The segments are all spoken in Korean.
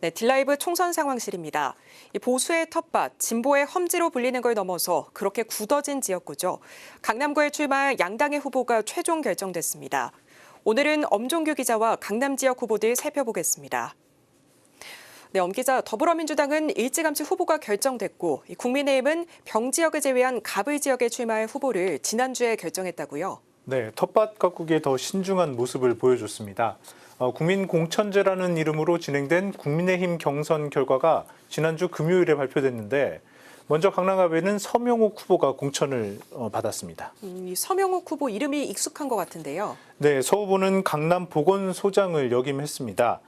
네, 딜라이브 총선 상황실입니다. 이 보수의 텃밭, 진보의 험지로 불리는 걸 넘어서 그렇게 굳어진 지역구죠. 강남구에 출마할 양당의 후보가 최종 결정됐습니다. 오늘은 엄종규 기자와 강남 지역 후보들 살펴보겠습니다. 네, 엄 기자, 더불어민주당은 일찌감치 후보가 결정됐고 국민의힘은 병 지역을 제외한 갑을 지역에 출마할 후보를 지난주에 결정했다고요? 네, 텃밭 가꾸기에 더 신중한 모습을 보여줬습니다. 국민공천제라는 이름으로 진행된 국민의힘 경선 결과가 지난주 금요일에 발표됐는데 먼저 강남갑에는 서명욱 후보가 공천을 받았습니다. 이 서명욱 후보 이름이 익숙한 것 같은데요. 네, 서 후보는 강남 보건소장을 역임했습니다.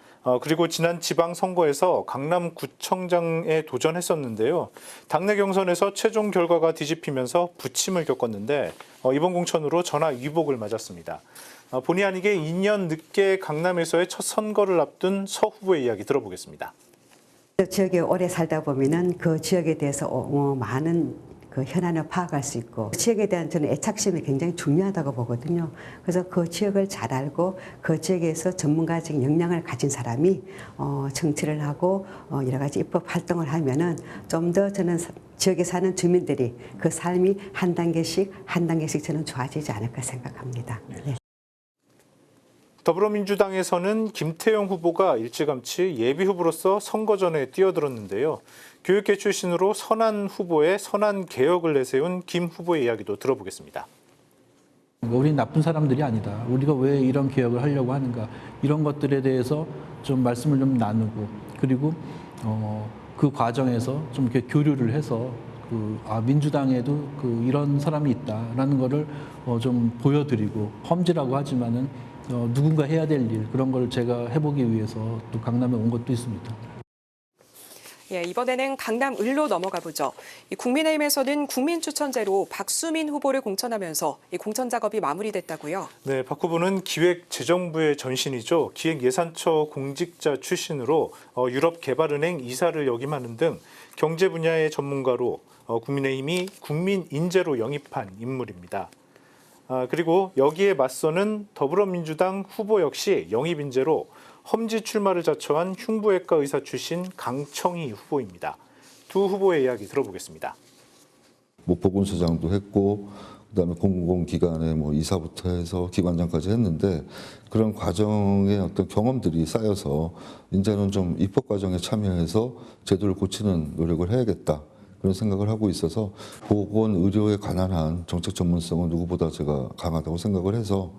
그리고 지난 지방선거에서 강남구청장에 도전했었는데요. 당내 경선에서 최종 결과가 뒤집히면서 부침을 겪었는데 이번 공천으로 전화 위복을 맞았습니다. 본의 아니게 2년 늦게 강남에서의 첫 선거를 앞둔 서 후보의 이야기 들어보겠습니다. 지역에 오래 살다 보면은 그 지역에 대해서 많은 그 현안을 파악할 수 있고 지역에 대한 저는 애착심이 굉장히 중요하다고 보거든요. 그래서 그 지역을 잘 알고 그 지역에서 전문가적인 역량을 가진 사람이 정치를 하고 여러 가지 입법 활동을 하면은 좀 더 저는 지역에 사는 주민들이 그 삶이 한 단계씩 저는 좋아지지 않을까 생각합니다. 네. 더불어민주당에서는 김태형 후보가 일찌감치 예비 후보로서 선거전에 뛰어들었는데요. 교육계 출신으로 선한 후보의 선한 개혁을 내세운 김 후보의 이야기도 들어보겠습니다. 우리 나쁜 사람들이 아니다. 우리가 왜 이런 개혁을 하려고 하는가. 이런 것들에 대해서 좀 말씀을 좀 나누고 그리고 그 과정에서 좀 이렇게 교류를 해서 민주당에도 이런 사람이 있다라는 거를 좀 보여드리고 험지라고 하지만은 누군가 해야 될 일 그런 걸 제가 해보기 위해서 또 강남에 온 것도 있습니다. 예, 이번에는 강남 을로 넘어가 보죠. 국민의힘에서는 국민추천제로 박수민 후보를 공천하면서 공천 작업이 마무리됐다고요? 네, 박 후보는 기획재정부의 전신이죠. 기획예산처 공직자 출신으로 유럽개발은행 이사를 역임하는 등 경제 분야의 전문가로 국민의힘이 국민인재로 영입한 인물입니다. 그리고 여기에 맞서는 더불어민주당 후보 역시 영입인재로 험지 출마를 자처한 흉부외과 의사 출신 강청희 후보입니다. 두 후보의 이야기 들어보겠습니다. 보건소장도 했고 그다음에 공공기관의 이사부터 해서 기관장까지 했는데 그런 과정의 어떤 경험들이 쌓여서 이제는 좀 입법 과정에 참여해서 제도를 고치는 노력을 해야겠다. 그런 생각을 하고 있어서 보건 의료에 관한 한 정책 전문성은 누구보다 제가 강하다고 생각을 해서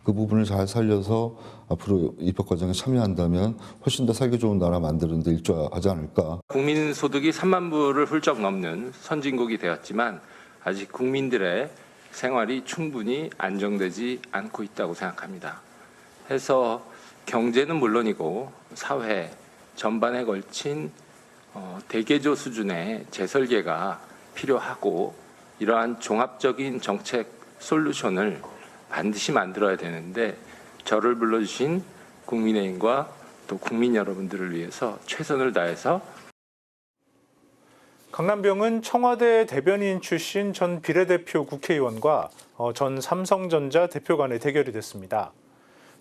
그 부분을 잘 살려서 앞으로 입법 과정에 참여한다면 훨씬 더 살기 좋은 나라 만드는 데 일조하지 않을까. 국민소득이 3만 불을 훌쩍 넘는 선진국이 되었지만 아직 국민들의 생활이 충분히 안정되지 않고 있다고 생각합니다. 해서 경제는 물론이고 사회 전반에 걸친 대개조 수준의 재설계가 필요하고 이러한 종합적인 정책 솔루션을 반드시 만들어야 되는데 저를 불러주신 국민의힘과 또 국민 여러분들을 위해서 최선을 다해서 강남병은 청와대 대변인 출신 전 비례대표 국회의원과 전 삼성전자 대표 간의 대결이 됐습니다.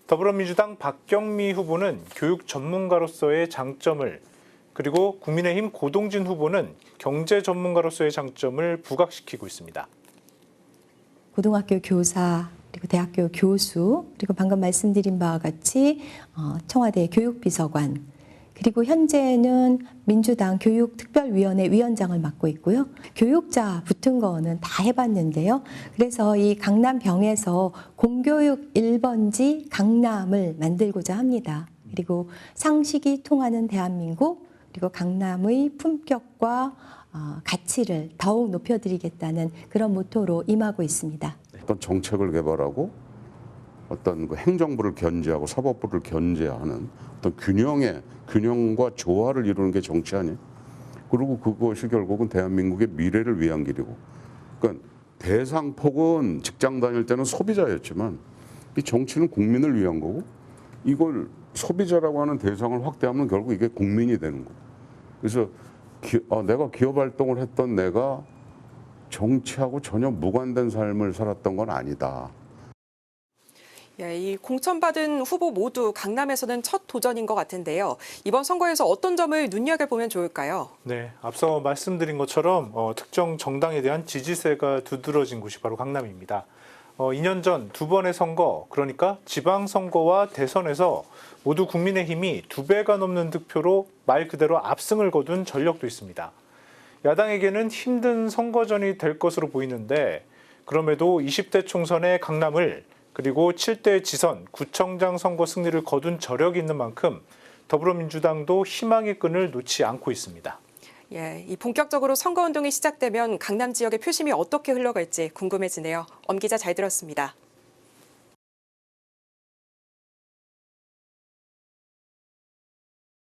더불어민주당 박경미 후보는 교육 전문가로서의 장점을 그리고 국민의힘 고동진 후보는 경제 전문가로서의 장점을 부각시키고 있습니다. 고등학교 교사, 그리고 대학교 교수, 그리고 방금 말씀드린 바와 같이 청와대 교육비서관, 그리고 현재는 민주당 교육특별위원회 위원장을 맡고 있고요. 교육자 붙은 거는 다 해봤는데요. 그래서 이 강남병에서 공교육 1번지 강남을 만들고자 합니다. 그리고 상식이 통하는 대한민국, 그리고 강남의 품격과 가치를 더욱 높여드리겠다는 그런 모토로 임하고 있습니다. 어떤 정책을 개발하고 어떤 그 행정부를 견제하고 사법부를 견제하는 어떤 균형과 조화를 이루는 게 정치 아니에요. 그리고 그것이 결국은 대한민국의 미래를 위한 길이고, 그러니까 대상폭은 직장 다닐 때는 소비자였지만 이 정치는 국민을 위한 거고, 이걸 소비자라고 하는 대상을 확대하면 결국 이게 국민이 되는 거고. 그래서 내가 기업 활동을 했던 내가 정치하고 전혀 무관된 삶을 살았던 건 아니다. 예, 이 공천받은 후보 모두 강남에서는 첫 도전인 것 같은데요. 이번 선거에서 어떤 점을 눈여겨보면 좋을까요? 네, 앞서 말씀드린 것처럼 특정 정당에 대한 지지세가 두드러진 곳이 바로 강남입니다. 2년 전 두 번의 선거, 그러니까 지방선거와 대선에서 모두 국민의힘이 2배가 넘는 득표로 말 그대로 압승을 거둔 전력도 있습니다. 야당에게는 힘든 선거전이 될 것으로 보이는데 그럼에도 20대 총선의 강남을 그리고 7대 지선, 구청장 선거 승리를 거둔 저력이 있는 만큼 더불어민주당도 희망의 끈을 놓지 않고 있습니다. 예, 이 본격적으로 선거운동이 시작되면 강남 지역의 표심이 어떻게 흘러갈지 궁금해지네요. 엄 기자 잘 들었습니다.